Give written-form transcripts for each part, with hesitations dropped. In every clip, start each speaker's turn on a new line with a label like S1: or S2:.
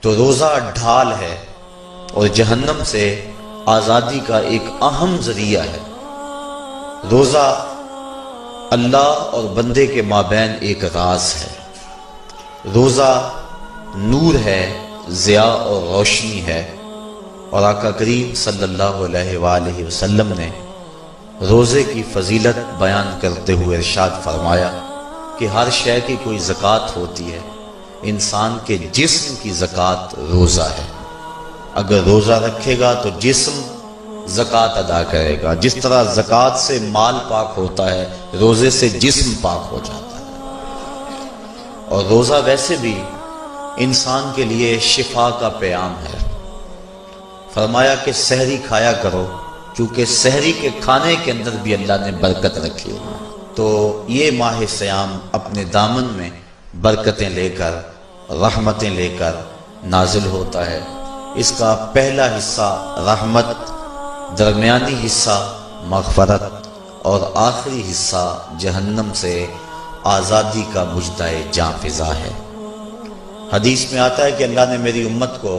S1: تو روزہ ڈھال ہے اور جہنم سے آزادی کا ایک اہم ذریعہ ہے۔ روزہ اللہ اور بندے کے مابین ایک راز ہے۔ روزہ نور ہے، ضیاء اور روشنی ہے، اور آقا کریم صلی اللہ علیہ وآلہ وسلم نے روزے کی فضیلت بیان کرتے ہوئے ارشاد فرمایا کہ ہر شے کی کوئی زکوٰۃ ہوتی ہے، انسان کے جسم کی زکوٰۃ روزہ ہے۔ اگر روزہ رکھے گا تو جسم زکوٰۃ ادا کرے گا، جس طرح زکوٰۃ سے مال پاک ہوتا ہے، روزے سے جسم پاک ہو جاتا ہے۔ اور روزہ ویسے بھی انسان کے لیے شفا کا پیام ہے۔ فرمایا کہ سحری کھایا کرو، کیونکہ سحری کے کھانے کے اندر بھی اللہ نے برکت رکھی ہے۔ تو یہ ماہ صیام اپنے دامن میں برکتیں لے کر، رحمتیں لے کر نازل ہوتا ہے۔ اس کا پہلا حصہ رحمت، درمیانی حصہ مغفرت، اور آخری حصہ جہنم سے آزادی کا مژدہ جاں فضا ہے۔ حدیث میں آتا ہے کہ اللہ نے میری امت کو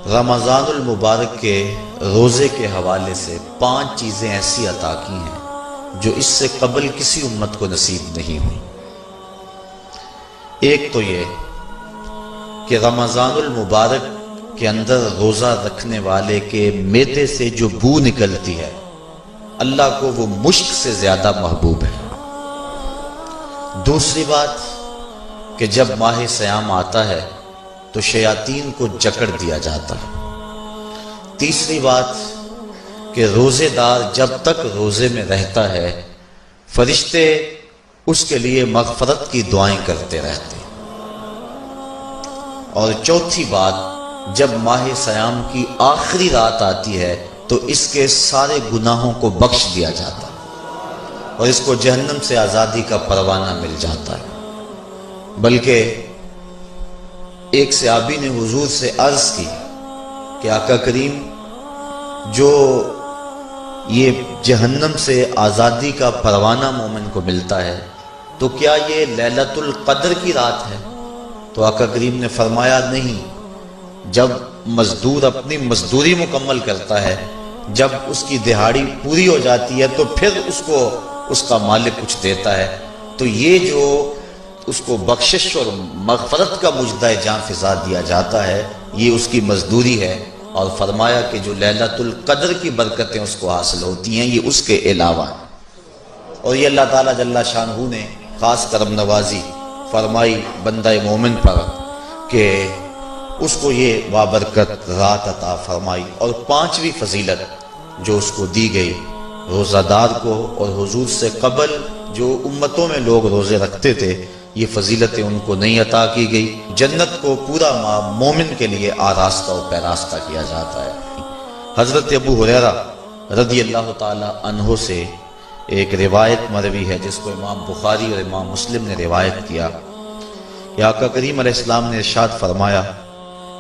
S1: رمضان المبارک کے روزے کے حوالے سے 5 چیزیں ایسی عطا کی ہیں جو اس سے قبل کسی امت کو نصیب نہیں ہوئی۔ ایک تو یہ کہ رمضان المبارک کے اندر روزہ رکھنے والے کے معدے سے جو بو نکلتی ہے، اللہ کو وہ مشک سے زیادہ محبوب ہے۔ دوسری بات کہ جب ماہ صیام آتا ہے تو شیاطین کو جکڑ دیا جاتا ہے۔ تیسری بات کہ روزے دار جب تک روزے میں رہتا ہے، فرشتے اس کے لیے مغفرت کی دعائیں کرتے رہتے ہیں۔ اور چوتھی بات، جب ماہ صیام کی آخری رات آتی ہے تو اس کے سارے گناہوں کو بخش دیا جاتا ہے اور اس کو جہنم سے آزادی کا پروانہ مل جاتا ہے۔ بلکہ ایک صحابی نے حضور سے عرض کی کہ آقا کریم، جو یہ جہنم سے آزادی کا پروانہ مومن کو ملتا ہے تو کیا یہ لیلۃ القدر کی رات ہے؟ تو آقا کریم نے فرمایا نہیں، جب مزدور اپنی مزدوری مکمل کرتا ہے، جب اس کی دہاڑی پوری ہو جاتی ہے تو پھر اس کو اس کا مالک کچھ دیتا ہے، تو یہ جو اس کو بخشش اور مغفرت کا مژدہ جاں فضا دیا جاتا ہے، یہ اس کی مزدوری ہے۔ اور فرمایا کہ جو لیلۃ القدر کی برکتیں اس کو حاصل ہوتی ہیں، یہ اس کے علاوہ ہیں۔ اور یہ اللہ تعالیٰ جل شانہ نے خاص کرم نوازی فرمائی بندہ مومن پر کہ اس کو یہ بابرکت رات عطا فرمائی۔ اور 5ویں فضیلت جو اس کو دی گئی روزہ دار کو، اور حضور سے قبل جو امتوں میں لوگ روزے رکھتے تھے، یہ فضیلتیں ان کو نہیں عطا کی گئی۔ جنت کو پورا مومن کے لیے آراستہ و پیراستہ کیا جاتا ہے۔ حضرت ابو ہریرہ رضی اللہ تعالی عنہ سے ایک روایت مروی ہے جس کو امام بخاری اور امام مسلم نے روایت کیا کہ آقا کریم علیہ السلام نے ارشاد فرمایا،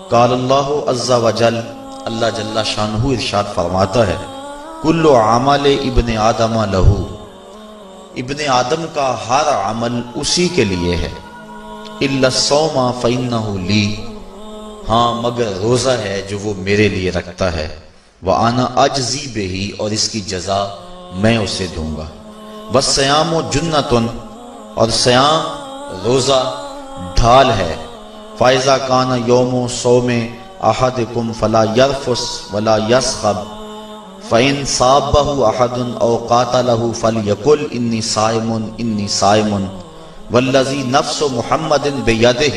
S1: قال اللہ عز وجل، اللہ جل شانہ ارشاد فرماتا ہے، کل عمل ابن آدم لہو، ابن آدم کا ہر عمل اسی کے لیے ہے، الا الصوم فإنہ لی، ہاں مگر روزہ ہے جو وہ میرے لیے رکھتا ہے، وأنا اجزی بہ، اور اس کی جزا میں اسے دوں گا، والصیام جنۃ، اور صیام روزہ ڈھال ہے، فإذا کان یوم صوم احدکم فلا یرفث ولا یصخب، فإن صابہ احد او قاتلہ فلیقل انی صائم انی صائم، والذی نفس محمد بیدہ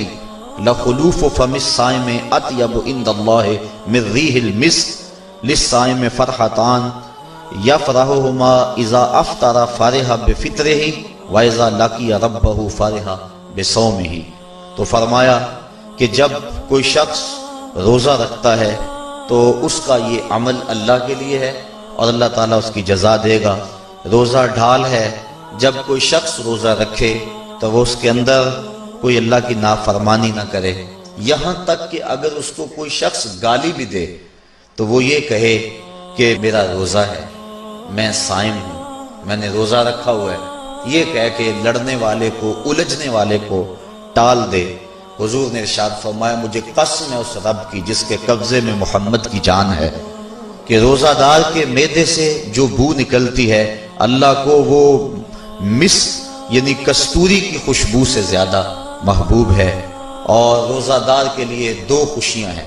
S1: لخلوف فم الصائم اطیب عند اللہ من ریح المسک، للصائم فرحتان یفرحہما اذا افطر فرح بفطرہ واذا لقی ربہ فرح بصومہ۔ تو فرمایا کہ جب کوئی شخص روزہ رکھتا ہے تو اس کا یہ عمل اللہ کے لیے ہے اور اللہ تعالیٰ اس کی جزا دے گا۔ روزہ ڈھال ہے، جب کوئی شخص روزہ رکھے تو وہ اس کے اندر کوئی اللہ کی نافرمانی نہ کرے، یہاں تک کہ اگر اس کو کوئی شخص گالی بھی دے تو وہ یہ کہے کہ میرا روزہ ہے، میں صائم ہوں، میں نے روزہ رکھا ہوا ہے، یہ کہہ کے لڑنے والے کو، الجھنے والے کو ٹال دے۔ حضور نے ارشاد فرمایا مجھے قسم ہے اس رب کی جس کے قبضے میں محمد کی جان ہے کہ روزہ دار کے معدے سے جو بو نکلتی ہے اللہ کو وہ مسک یعنی کستوری کی خوشبو سے زیادہ محبوب ہے۔ اور روزہ دار کے لیے دو خوشیاں ہیں،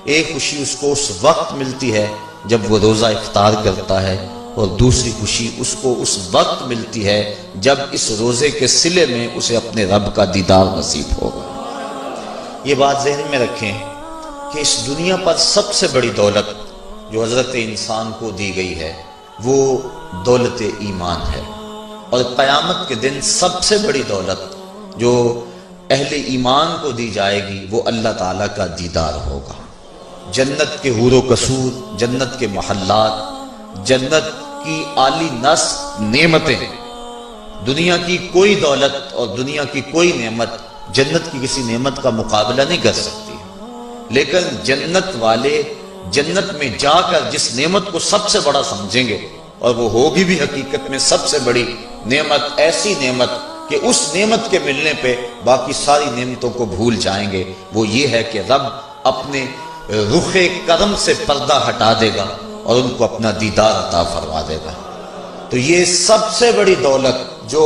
S1: ایک خوشی اس کو اس وقت ملتی ہے جب وہ روزہ افطار کرتا ہے، اور دوسری خوشی اس کو اس وقت ملتی ہے جب اس روزے کے صلے میں اسے اپنے رب کا دیدار نصیب ہوگا۔ یہ بات ذہن میں رکھیں کہ اس دنیا پر سب سے بڑی دولت جو حضرت انسان کو دی گئی ہے وہ دولت ایمان ہے، اور قیامت کے دن سب سے بڑی دولت جو اہل ایمان کو دی جائے گی وہ اللہ تعالیٰ کا دیدار ہوگا۔ جنت کے حور و قصور، جنت کے محلات، جنت کی اعلی نصب نعمتیں، دنیا کی کوئی دولت اور دنیا کی کوئی نعمت جنت کی کسی نعمت کا مقابلہ نہیں کر سکتی، لیکن جنت والے جنت میں جا کر جس نعمت کو سب سے بڑا سمجھیں گے، اور وہ ہوگی بھی حقیقت میں سب سے بڑی نعمت، ایسی نعمت کہ اس نعمت کے ملنے پہ باقی ساری نعمتوں کو بھول جائیں گے، وہ یہ ہے کہ رب اپنے رخ کرم سے پردہ ہٹا دے گا اور ان کو اپنا دیدار عطا فرما دے گا۔ تو یہ سب سے بڑی دولت جو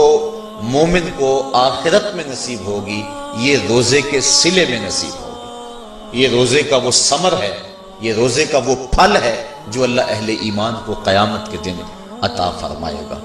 S1: مومن کو آخرت میں نصیب ہوگی یہ روزے کے صلے میں نصیب ہوگی۔ یہ روزے کا وہ ثمر ہے، یہ روزے کا وہ پھل ہے جو اللہ اہل ایمان کو قیامت کے دن عطا فرمائے گا۔